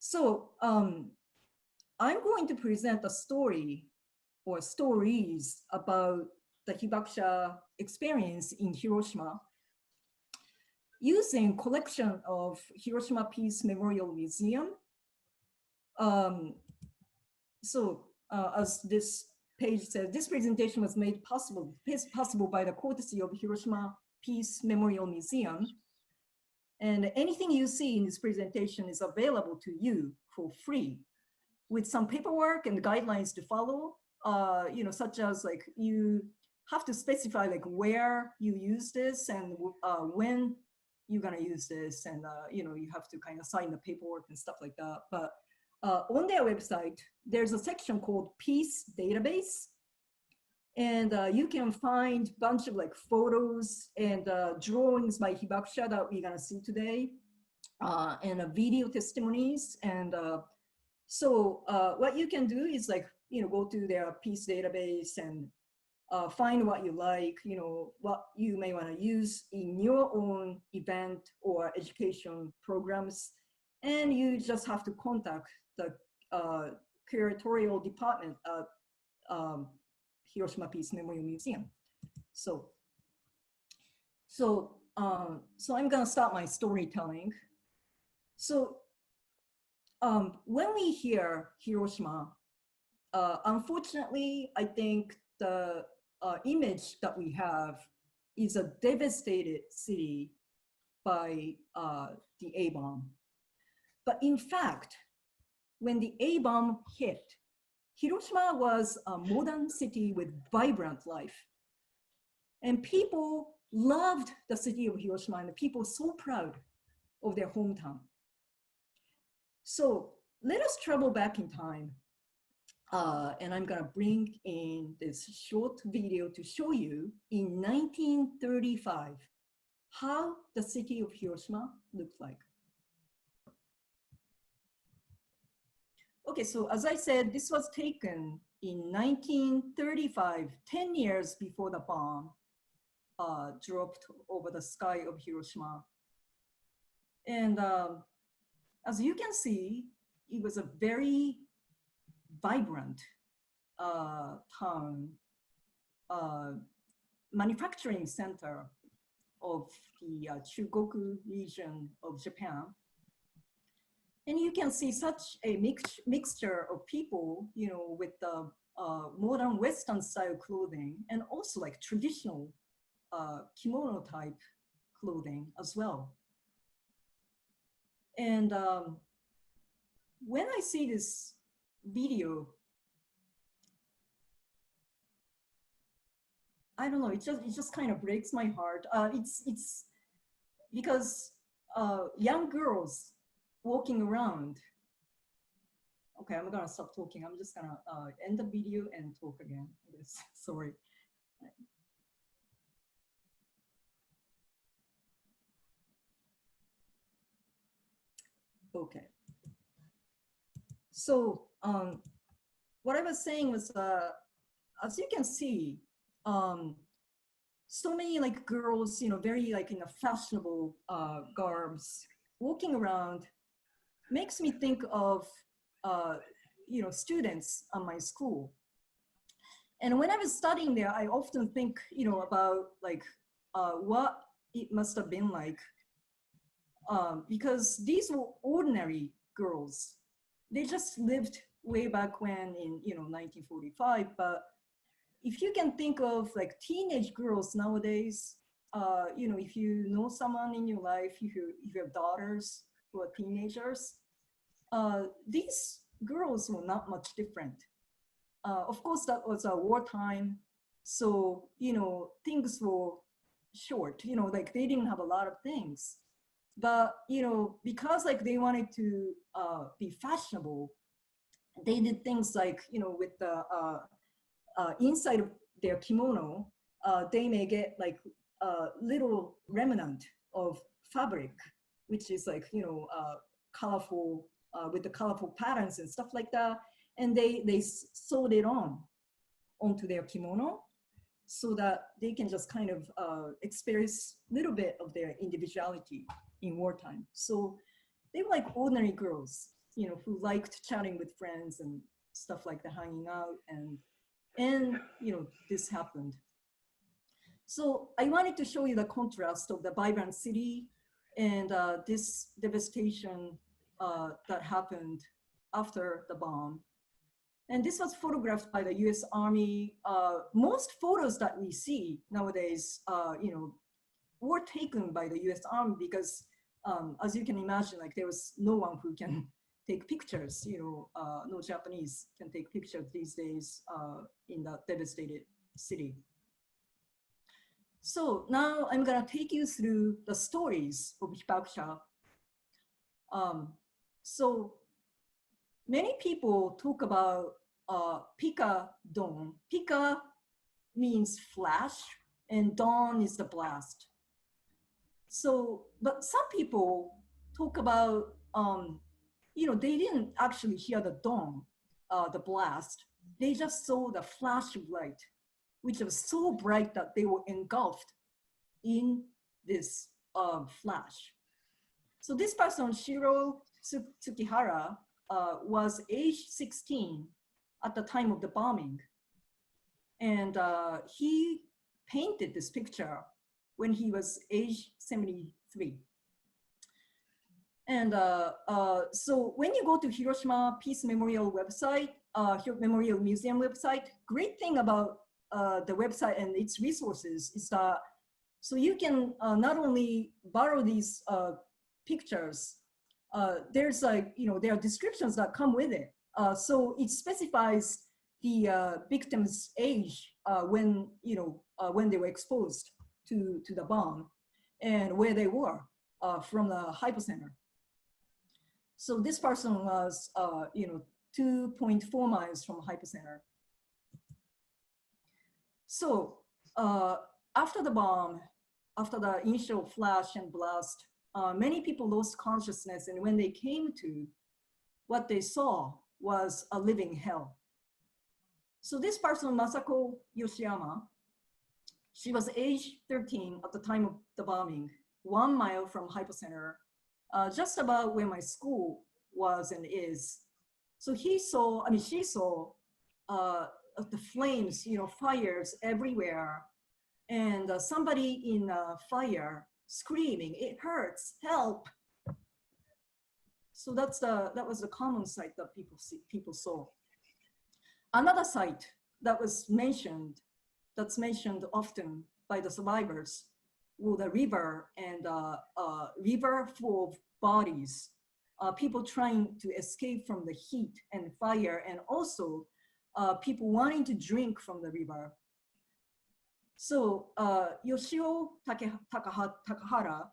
So I'm going to present a story or stories about the Hibakusha experience in Hiroshima using collection of Hiroshima Peace Memorial Museum. As this page says, this presentation was made possible by the courtesy of Hiroshima Peace Memorial Museum. And anything you see in this presentation is available to you for free with some paperwork and guidelines to follow, such as like you have to specify like where you use this and when you're gonna use this, and you have to kind of sign the paperwork and stuff like that. But on their website, there's a section called Peace Database, and you can find a bunch of like photos and drawings by Hibakusha that we're gonna see today, and video testimonies. And so what you can do is like, go to their Peace Database and find what you like, what you may want to use in your own event or education programs. And you just have to contact the curatorial department at Hiroshima Peace Memorial Museum. So I'm gonna start my storytelling. So when we hear Hiroshima, unfortunately, I think the image that we have is a devastated city by the A-bomb. But in fact, when the A-bomb hit, Hiroshima was a modern city with vibrant life. And people loved the city of Hiroshima, and the people were so proud of their hometown. So let us travel back in time. And I'm gonna bring in this short video to show you in 1935, how the city of Hiroshima looked like. Okay, so as I said, this was taken in 1935, 10 years before the bomb dropped over the sky of Hiroshima. And as you can see, it was a very vibrant town, manufacturing center of the Chugoku region of Japan. And you can see such a mixture of people, with the modern Western style clothing and also like traditional kimono type clothing as well. And when I see this video, I don't know, it just kind of breaks my heart. It's because young girls walking around. Okay, I'm gonna stop talking. I'm just gonna end the video and talk again, I guess. Sorry. Okay. So what I was saying was, as you can see, so many like girls, very like in a fashionable garbs, walking around, makes me think of students at my school. And when I was studying there, I often think about like what it must have been like, because these were ordinary girls. They just lived way back when in 1945. But if you can think of like teenage girls nowadays, if you know someone in your life, if you have daughters who are teenagers, these girls were not much different. Of course, that was a wartime, so things were short. Like they didn't have a lot of things, but because like they wanted to be fashionable, they did things like with the inside of their kimono, they may get like a little remnant of fabric, which is like colorful, with the colorful patterns and stuff like that, and they sewed it onto their kimono so that they can just kind of experience a little bit of their individuality in wartime. So they were like ordinary girls. who liked chatting with friends and stuff like that, hanging out, and this happened. So I wanted to show you the contrast of the vibrant city and this devastation that happened after the bomb. And this was photographed by the US Army. Most photos that we see nowadays, were taken by the US Army because, as you can imagine, like there was no one who can take pictures, no Japanese can take pictures these days in that devastated city. So now I'm gonna take you through the stories of Hibakusha. So many people talk about Pika Don. Pika means flash and dawn is the blast. So, but some people talk about, they didn't actually hear the dawn, the blast. They just saw the flash of light, which was so bright that they were engulfed in this flash. So this person, Shiro Tsukihara, was age 16 at the time of the bombing. And he painted this picture when he was age 73. And so when you go to Hiroshima Peace Memorial website, Memorial Museum website, great thing about the website and its resources is that, so you can not only borrow these pictures, there's like, there are descriptions that come with it. So it specifies the victim's age when they were exposed to the bomb and where they were from the hypocenter. So this person was 2.4 miles from hypocenter. So after the bomb, after the initial flash and blast, many people lost consciousness, and when they came to, what they saw was a living hell. So this person, Masako Yoshiyama, she was age 13 at the time of the bombing, 1 mile from hypocenter, just about where my school was and is. So she saw the flames, fires everywhere, and somebody in fire screaming, "It hurts, help!" So that was the common sight that people saw. Another sight that was mentioned, that's mentioned often by the survivors, were the river and river full of bodies, people trying to escape from the heat and fire, and also people wanting to drink from the river. So Yoshio Takahara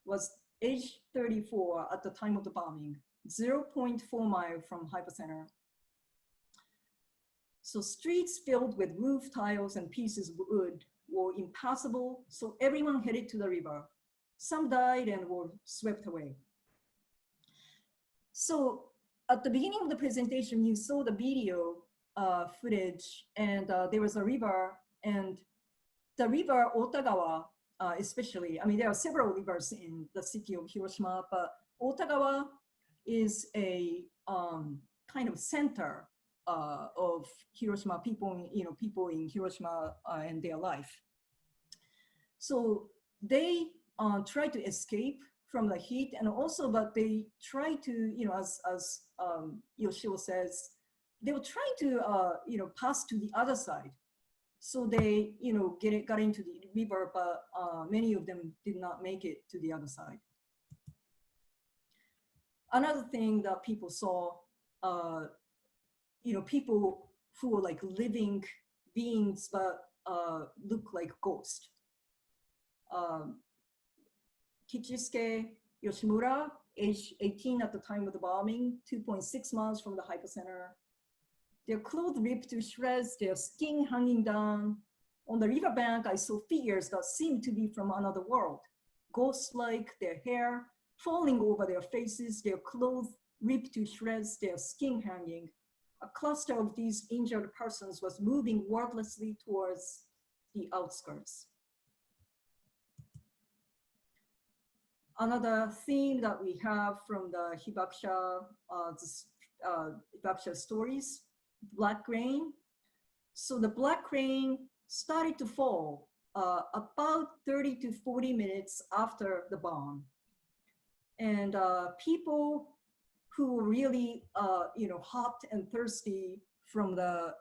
was age 34 at the time of the bombing, 0.4 mile from hypocenter. So streets filled with roof tiles and pieces of wood were impassable, so everyone headed to the river. Some died and were swept away. So at the beginning of the presentation, you saw the video footage, and there was a river, and the river Otagawa, especially, there are several rivers in the city of Hiroshima, but Otagawa is a kind of center of Hiroshima, people in Hiroshima and their life. So they try to escape from the heat, and also, but they try to, as Yoshio says, they were trying to, pass to the other side. So they, got into the river, but many of them did not make it to the other side. Another thing that people saw, people who were like living beings, but look like ghosts. Kichisuke Yoshimura, age 18 at the time of the bombing, 2.6 miles from the hypocenter. Their clothes ripped to shreds, their skin hanging down. On the riverbank, I saw figures that seemed to be from another world. Ghost-like, their hair falling over their faces, their clothes ripped to shreds, their skin hanging. A cluster of these injured persons was moving wordlessly towards the outskirts. Another theme that we have from the Hibakusha stories, black rain. So the black rain started to fall about 30 to 40 minutes after the bomb. And people who were really, hot and thirsty from the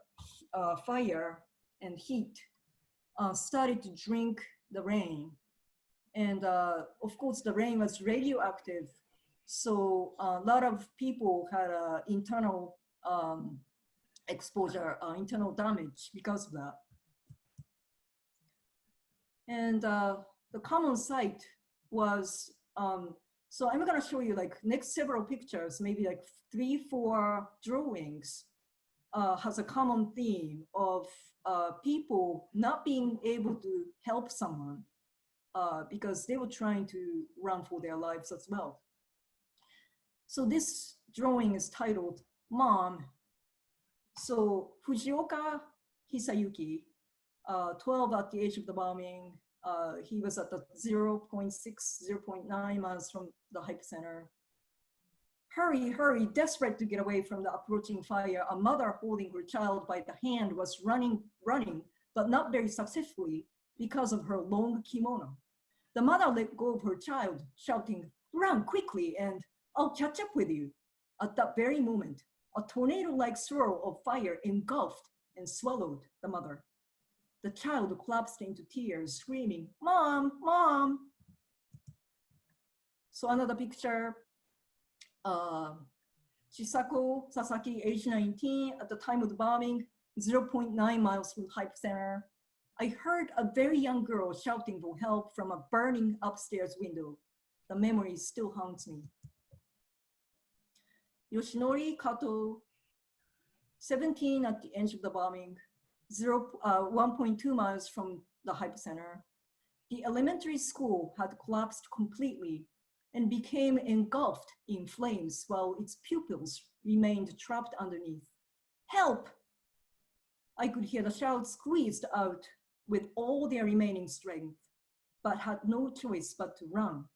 fire and heat started to drink the rain. And of course, the rain was radioactive. So a lot of people had internal exposure, internal damage because of that. And the common sight was, so I'm gonna show you like next several pictures, maybe like 3-4 drawings, has a common theme of people not being able to help someone because they were trying to run for their lives as well. So this drawing is titled Mom. So Fujioka Hisayuki, 12 at the age of the bombing, he was at the 0.6, 0.9 miles from the hypocenter. Hurry, hurry, desperate to get away from the approaching fire, a mother holding her child by the hand was running, but not very successfully because of her long kimono. The mother let go of her child, shouting, "Run quickly and I'll catch up with you." At that very moment, a tornado-like swirl of fire engulfed and swallowed the mother. The child collapsed into tears, screaming, "Mom, Mom!" So another picture, Chisako Sasaki, age 19, at the time of the bombing, 0.9 miles from the hypocenter. I heard a very young girl shouting for help from a burning upstairs window. The memory still haunts me. Yoshinori Kato, 17 at the end of the bombing, 1.2 miles from the hypocenter. The elementary school had collapsed completely and became engulfed in flames while its pupils remained trapped underneath. "Help!" I could hear the shout squeezed out with all their remaining strength, but had no choice but to run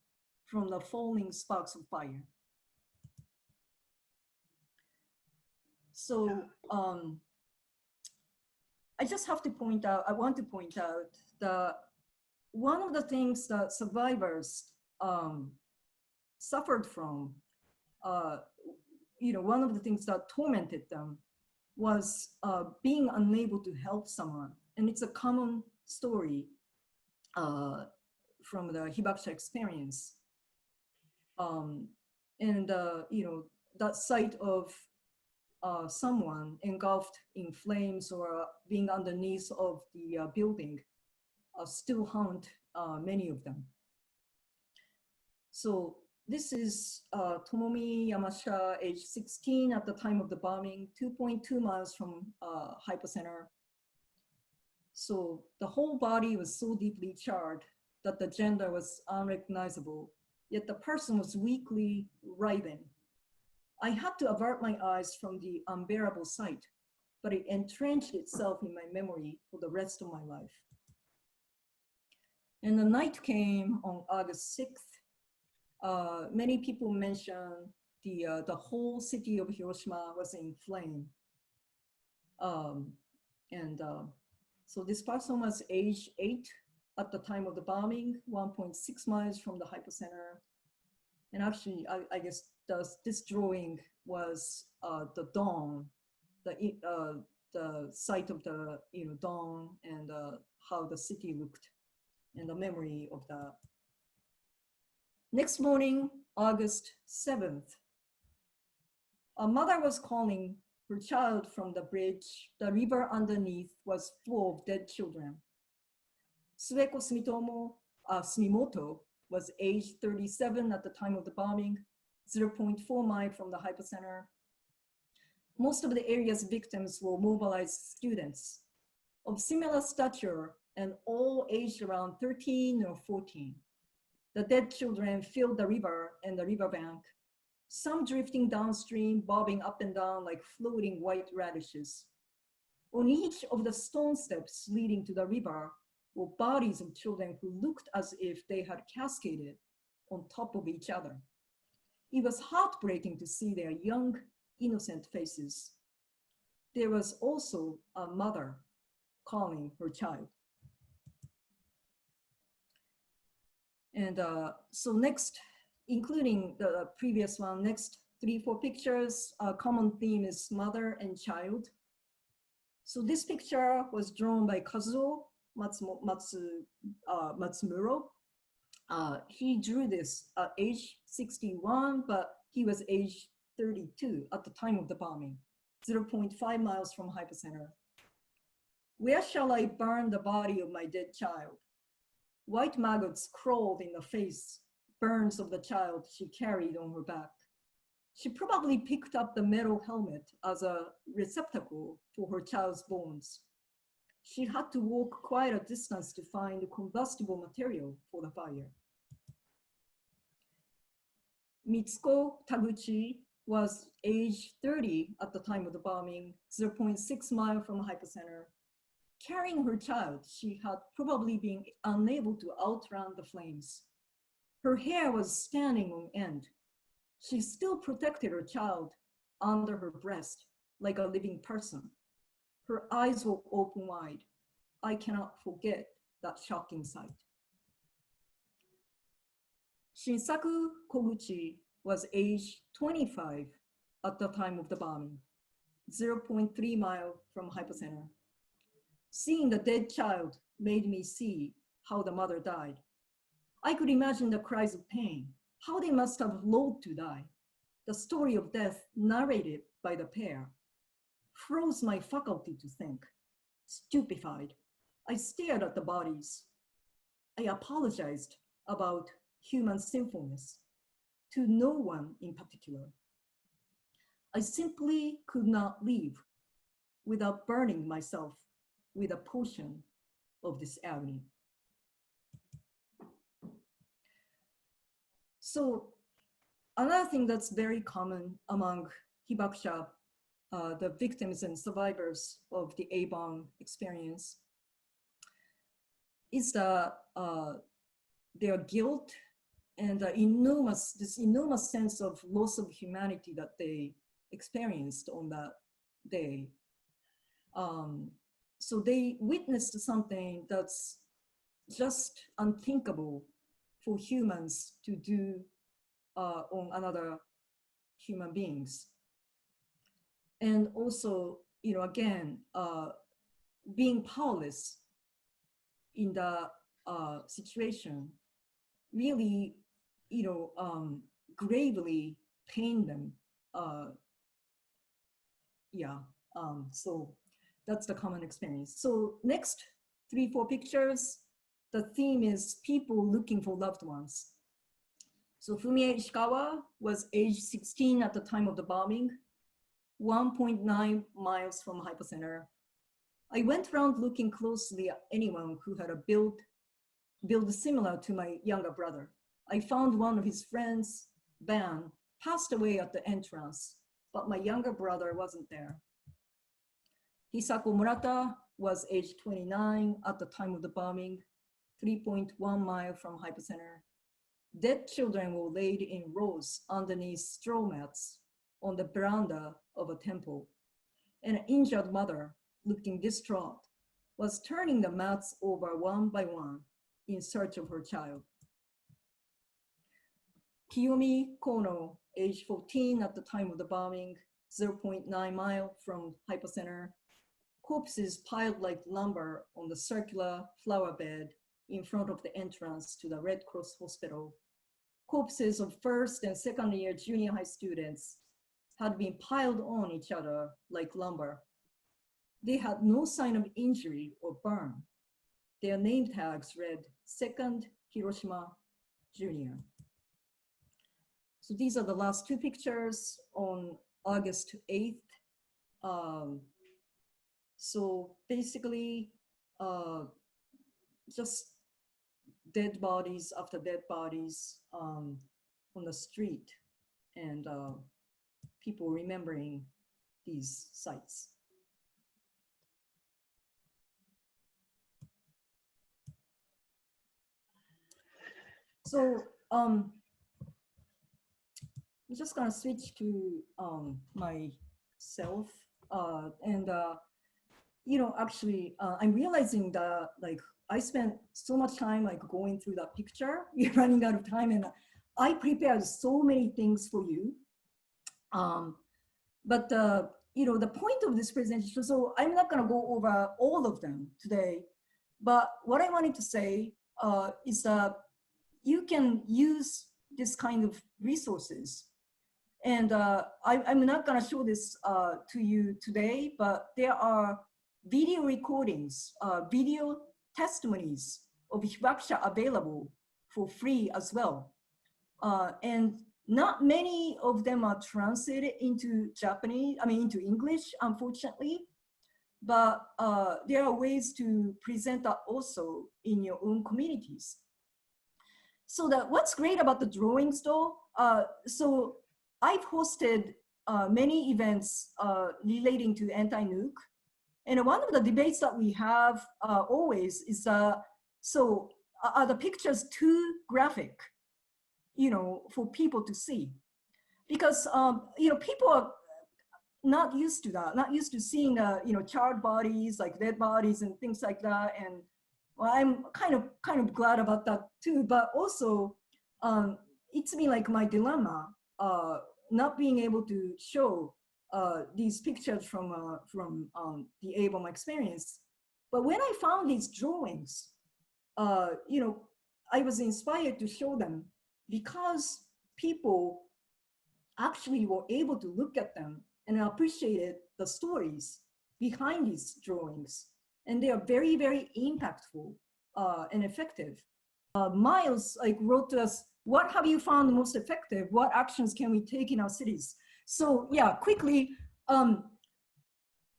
from the falling sparks of fire. So I just have to point out, I want to point out that one of the things that survivors suffered from, one of the things that tormented them was being unable to help someone. And it's a common story from the Hibakusha experience. That sight of someone engulfed in flames or being underneath of the building still haunt many of them. So this is Tomomi Yamashita, age 16 at the time of the bombing, 2.2 miles from hypocenter. So the whole body was so deeply charred that the gender was unrecognizable, yet the person was weakly writhing. I had to avert my eyes from the unbearable sight, but it entrenched itself in my memory for the rest of my life. And the night came on August 6th. Many people mention the whole city of Hiroshima was in flame. So this person was age 8 at the time of the bombing, 1.6 miles from the hypocenter. And actually, I guess this drawing was the dawn, the sight of the dawn and how the city looked, and the memory of that. Next morning, August 7th, a mother was calling her child from the bridge. The river underneath was full of dead children. Sueko Sumimoto was age 37 at the time of the bombing, 0.4 miles from the hypocenter. Most of the area's victims were mobilized students of similar stature and all aged around 13 or 14. The dead children filled the river and the riverbank, some drifting downstream, bobbing up and down like floating white radishes. On each of the stone steps leading to the river were bodies of children who looked as if they had cascaded on top of each other. It was heartbreaking to see their young, innocent faces. There was also a mother calling her child. And so next, including the previous one, next 3-4 pictures, a common theme is mother and child. So this picture was drawn by Kazuo Matsumuro. He drew this at age 61, but he was age 32 at the time of the bombing, 0.5 miles from hypocenter. Where shall I burn the body of my dead child? White maggots crawled in the face, burns of the child she carried on her back. She probably picked up the metal helmet as a receptacle for her child's bones. She had to walk quite a distance to find combustible material for the fire. Mitsuko Taguchi was age 30 at the time of the bombing, 0.6 miles from hypocenter. Carrying her child, she had probably been unable to outrun the flames. Her hair was standing on end. She still protected her child under her breast like a living person. Her eyes were open wide. I cannot forget that shocking sight. Shinsaku Koguchi was age 25 at the time of the bombing, 0.3 miles from hypocenter. Seeing the dead child made me see how the mother died. I could imagine the cries of pain, how they must have loathed to die. The story of death narrated by the pair froze my faculty to think. Stupefied, I stared at the bodies. I apologized about human sinfulness to no one in particular. I simply could not leave without burning myself with a portion of this agony. So another thing that's very common among hibakusha, the victims and survivors of the A-bomb experience, is their guilt and this enormous sense of loss of humanity that they experienced on that day. So they witnessed something that's just unthinkable for humans to do on another human beings. And also, again, being powerless in the situation really, gravely pained them. So that's the common experience. So next 3-4 pictures, the theme is people looking for loved ones. So Fumie Ishikawa was age 16 at the time of the bombing, 1.9 miles from hypocenter. I went around looking closely at anyone who had a build similar to my younger brother. I found one of his friends, Ben, passed away at the entrance, but my younger brother wasn't there. Hisako Murata was age 29 at the time of the bombing, 3.1 miles from hypocenter. Dead children were laid in rows underneath straw mats on the veranda of a temple. And an injured mother, looking distraught, was turning the mats over one by one in search of her child. Kiyomi Kono, age 14 at the time of the bombing, 0.9 miles from hypocenter. Corpses piled like lumber on the circular flower bed in front of the entrance to the Red Cross Hospital. Corpses of first and second year junior high students had been piled on each other like lumber. They had no sign of injury or burn. Their name tags read Second Hiroshima Junior. So these are the last 2 pictures on August 8th. So basically, just dead bodies after dead bodies on the street, and people remembering these sites. So I'm just gonna switch to myself, and actually, I'm realizing that like I spent so much time like going through that picture. We're running out of time, and I prepared so many things for you. But the point of this presentation. So I'm not gonna go over all of them today, but what I wanted to say is that you can use this kind of resources. And I'm not going to show this to you today, but there are video recordings, video testimonies of hibakusha available for free as well. And not many of them are translated into Japanese, into English, unfortunately. But there are ways to present that also in your own communities. So what's great about the drawings though, so I've hosted many events relating to anti-nuke. And one of the debates that we have always is, so are the pictures too graphic, for people to see? Because, people are not used to that, not used to seeing, charred bodies, like dead bodies and things like that. And well, I'm kind of glad about that too, but also it's been like my dilemma, not being able to show these pictures from the ABOM experience. But when I found these drawings, I was inspired to show them because people actually were able to look at them and appreciated the stories behind these drawings. And they are very, very impactful and effective. Miles wrote to us, what have you found most effective? What actions can we take in our cities? So yeah, quickly,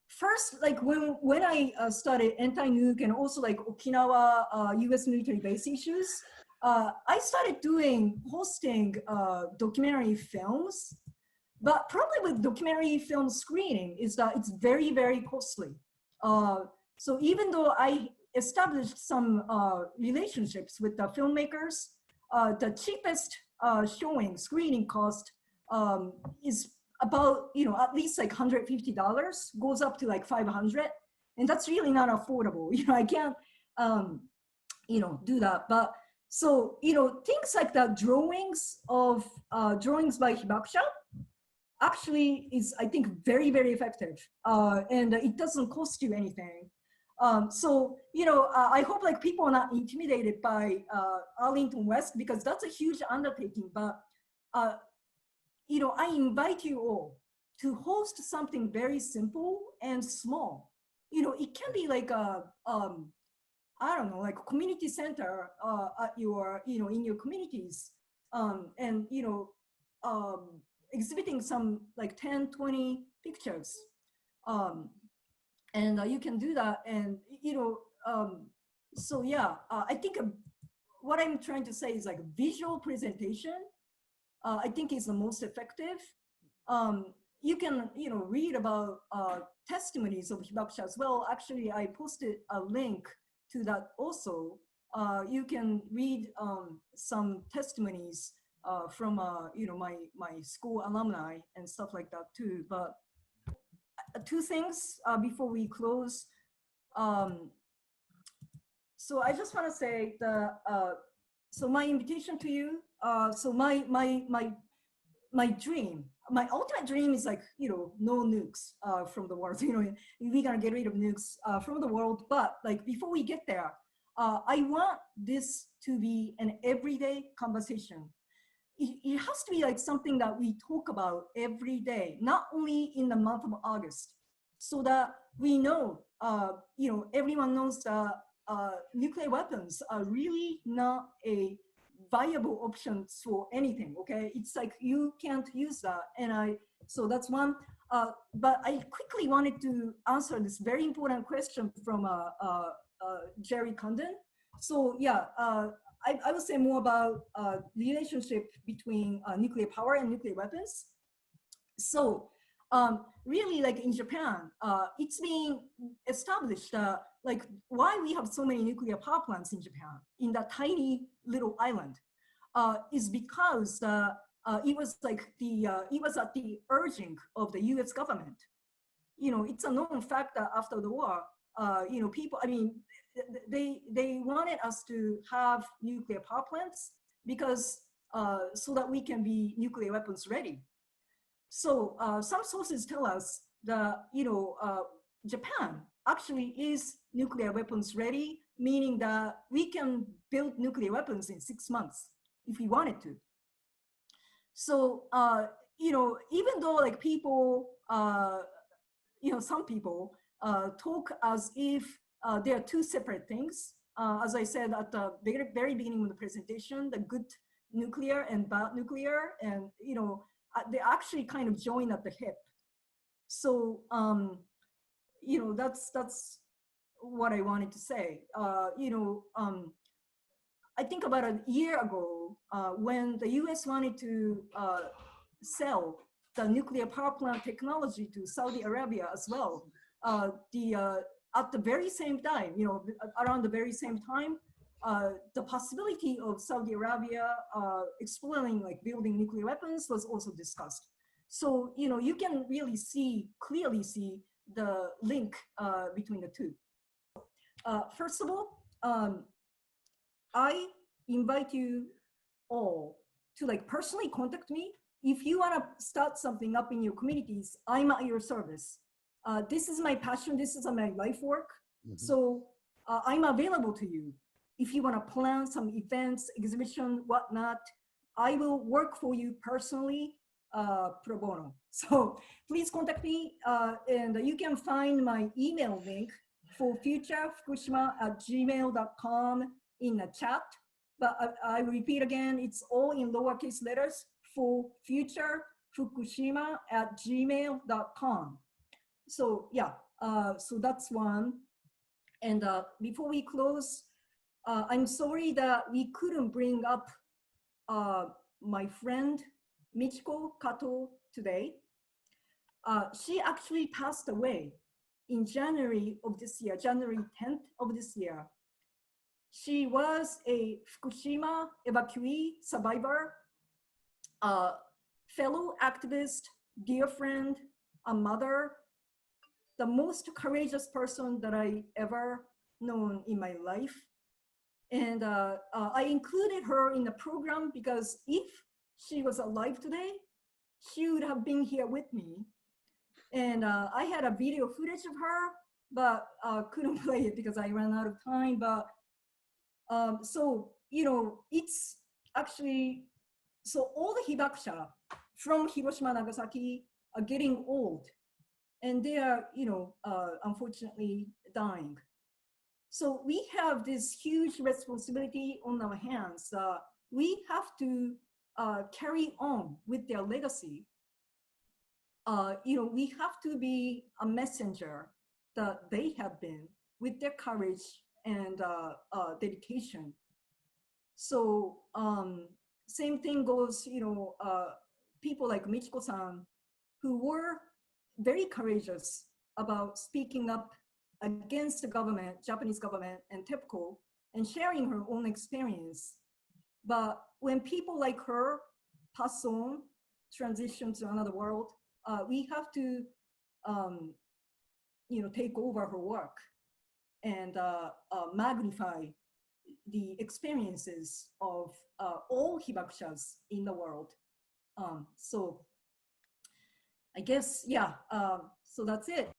first, when I studied anti-nuke and also Okinawa US military base issues, I started hosting documentary films. But problem with documentary film screening is that it's very, very costly. So even though I established some relationships with the filmmakers, the cheapest screening cost is about, at least $150, goes up to $500. And that's really not affordable. I can't, do that. But so, things like the drawings by hibakusha actually is, I think, very, very effective. And it doesn't cost you anything. So, I hope people are not intimidated by Arlington West, because that's a huge undertaking. But, I invite you all to host something very simple and small. It can be I don't know, community center at your, in your communities. And, exhibiting some 10, 20 pictures. And you can do that. And, so yeah, I think what I'm trying to say is visual presentation, I think is the most effective. You can, read about testimonies of hibakusha as well. Actually, I posted a link to that also. You can read some testimonies from my school alumni and stuff like that too. But two things before we close. So I just want to say so my invitation to you. So my dream, my ultimate dream is no nukes from the world. We're gonna get rid of nukes from the world. But before we get there, I want this to be an everyday conversation. It has to be something that we talk about every day, not only in the month of August, so that we know, everyone knows that nuclear weapons are really not a viable option for anything, okay? It's you can't use that. And so that's one. But I quickly wanted to answer this very important question from Jerry Condon. So yeah, I will say more about relationship between nuclear power and nuclear weapons. So really, in Japan, it's being established why we have so many nuclear power plants in Japan, in that tiny little island, is because it was like it was at the urging of the U.S. government. It's a known fact that after the war, people, I mean, they wanted us to have nuclear power plants because so that we can be nuclear weapons ready. So some sources tell us that Japan actually is nuclear weapons ready, meaning that we can build nuclear weapons in 6 months if we wanted to. So even though like people, some people talk as if they are two separate things. As I said at the very beginning of the presentation, the good nuclear and bad nuclear, and they actually kind of join at the hip. So that's what I wanted to say. I think about a year ago when the U.S. wanted to sell the nuclear power plant technology to Saudi Arabia as well. At the very same time, around the very same time, the possibility of Saudi Arabia exploring like building nuclear weapons was also discussed. So you can really clearly see the link between the two. First of all, I invite you all to like personally contact me. If you want to start something up in your communities, I'm at your service. This is my passion. This is my life work. Mm-hmm. So I'm available to you. If you want to plan some events, exhibition, whatnot, I will work for you personally, pro bono. So please contact me, and you can find my email link for futurefukushima@gmail.com in the chat. But I repeat again, it's all in lowercase letters for futurefukushima@gmail.com. So yeah, so that's one. And before we close, I'm sorry that we couldn't bring up my friend Michiko Kato today. She actually passed away in January of this year, January 10th of this year. She was a Fukushima evacuee survivor, fellow activist, dear friend, a mother, the most courageous person that I ever known in my life. And I included her in the program because if she was alive today, she would have been here with me. And I had a video footage of her, but couldn't play it because I ran out of time. But so, it's actually, so all the hibakusha from Hiroshima and Nagasaki are getting old, and they are, unfortunately dying. So we have this huge responsibility on our hands. We have to carry on with their legacy. We have to be a messenger that they have been with their courage and dedication. So same thing goes, people like Michiko-san, who were very courageous about speaking up against the government, Japanese government, and TEPCO, and sharing her own experience. But when people like her pass on, transition to another world, we have to, take over her work and magnify the experiences of all hibakushas in the world. So I guess, yeah, so that's it.